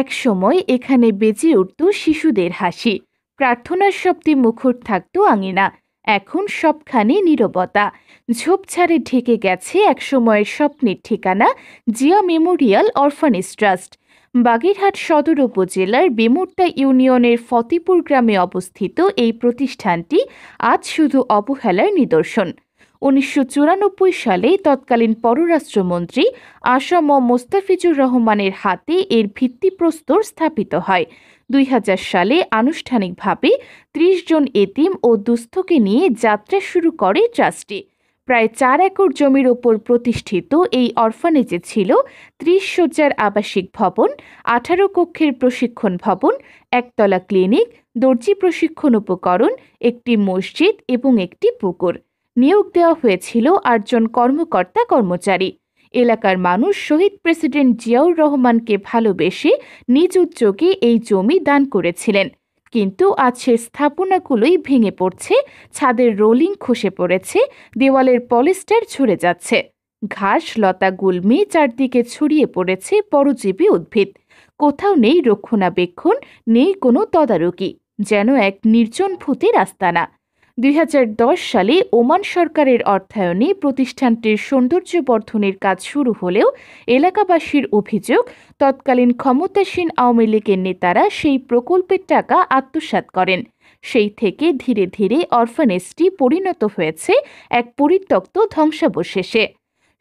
একসময় এখানে বেজে উঠত শিশুদের হাসি, প্রার্থনার শব্দে মুখর থাকত আঙিনা। এখন সবখানে নীরবতা, ঝোপঝাড়ে ঢেকে গেছে একসময়ের স্বপ্নের ঠিকানা, Zia Memorial orphanage trust. Bagerhat সদর উপজেলার বেমুরতা ইউনিয়নের ফতেপুর গ্রামে অবস্থিত এই প্রতিষ্ঠানটি আজ শুধু অবহেলার নিদর্শন। ১৯৯৪ সালে তৎকালীন পররাষ্ট্রমন্ত্রী আসম মোস্তাফিজুর রহমানের হাতে এর ভিত্তিপ্রস্তর স্থাপিত হয়। ২০০০ সালে আনুষ্ঠানিকভাবে ৩০ জন এতিম ও দুস্থকে নিয়ে যাত্রা শুরু করে ট্রাস্টটি। প্রায় ৪ একর জমির ওপর প্রতিষ্ঠিত এই অরফানেজে ছিল ৩০ শয্যার আবাসিক ভবন, ১৮ কক্ষের প্রশিক্ষণ ভবন, একতলা ক্লিনিক, দর্জি প্রশিক্ষণ উপকরণ, একটি মসজিদ এবং একটি পুকুর। নিয়োগ দেওয়া হয়েছিল ৮ জন কর্মকর্তা কর্মচারী। এলাকার মানুষ শহীদ প্রেসিডেন্ট জিয়াউর রহমানকে ভালোবেসে নিজ উদ্যোগে এই জমি দান করেছিলেন। কিন্তু আজ সে স্থাপনাগুলোই ভেঙে পড়ছে, ছাদের রোলিং খসে পড়েছে, দেওয়ালের পলিস্টার ঝরে যাচ্ছে। ঘাস লতা গুল্মি চারদিকে ছড়িয়ে পড়েছে পরজীবী উদ্ভিদ। কোথাও নেই রক্ষণাবেক্ষণ, নেই কোনো তদারকি, যেন এক নির্জন ভূতের আস্তানা। ২০১০ সালে ওমান সরকারের অর্থায়নে প্রতিষ্ঠানটির সৌন্দর্যবর্ধনের কাজ শুরু হলেও এলাকাবাসীর অভিযোগ, তৎকালীন ক্ষমতাসীন আওয়ামী লীগের নেতারা সেই প্রকল্পের টাকা আত্মসাৎ করেন। সেই থেকে ধীরে ধীরে অরফানেজটি পরিণত হয়েছে এক পরিত্যক্ত ধ্বংসাবশেষে।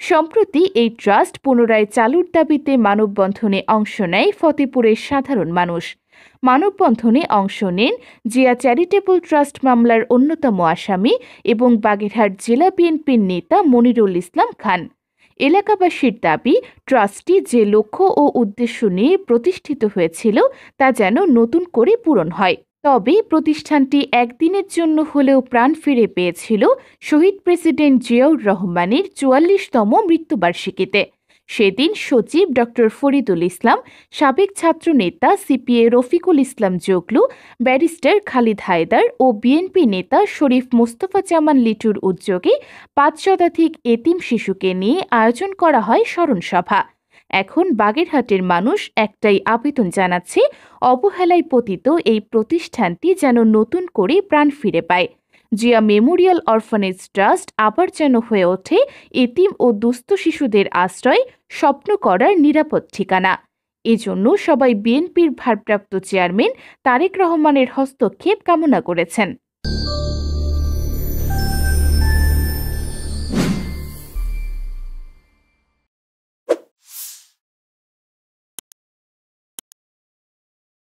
সম্প্রতি এই ট্রাস্ট পুনরায় চালুর দাবিতে মানববন্ধনে অংশ নেয় ফতেপুরের সাধারণ মানুষ। মানববন্ধনে অংশ নেন জিয়া চ্যারিটেবল ট্রাস্ট মামলার অন্যতম আসামি এবং বাগেরহাট জেলা বিএনপির নেতা মনিরুল ইসলাম খান। এলাকাবাসীর দাবি, ট্রাস্টটি যে লক্ষ্য ও উদ্দেশ্য নিয়ে প্রতিষ্ঠিত হয়েছিল তা যেন নতুন করে পূরণ হয়। তবে প্রতিষ্ঠানটি একদিনের জন্য হলেও প্রাণ ফিরে পেয়েছিল শহীদ প্রেসিডেন্ট জিয়াউর রহমানের ৪৪তম মৃত্যুবার্ষিকীতে। সেদিন সচিব ডক্টর ফরিদুল ইসলাম, সাবেক ছাত্রনেতা সিপিএ রফিকুল ইসলাম জগলু, ব্যারিস্টার খালিদ হায়দার ও বিএনপি নেতা শরীফ মোস্তফা জামান লিটুর উদ্যোগে ৫ শতাধিক এতিম শিশুকে নিয়ে আয়োজন করা হয় স্মরণসভা। এখন বাগেরহাটের মানুষ একটাই আবেদন জানাচ্ছে, অবহেলায় পতিত এই প্রতিষ্ঠানটি যেন নতুন করে প্রাণ ফিরে পায়। জিয়া মেমোরিয়াল অরফানেজ ট্রাস্ট আবার যেন হয়ে ওঠে এতিম ও দুস্থ শিশুদের আশ্রয়, স্বপ্ন করার নিরাপদ ঠিকানা। এজন্য সবাই বিএনপির ভারপ্রাপ্ত চেয়ারম্যান তারেক রহমানের হস্তক্ষেপ কামনা করেছেন।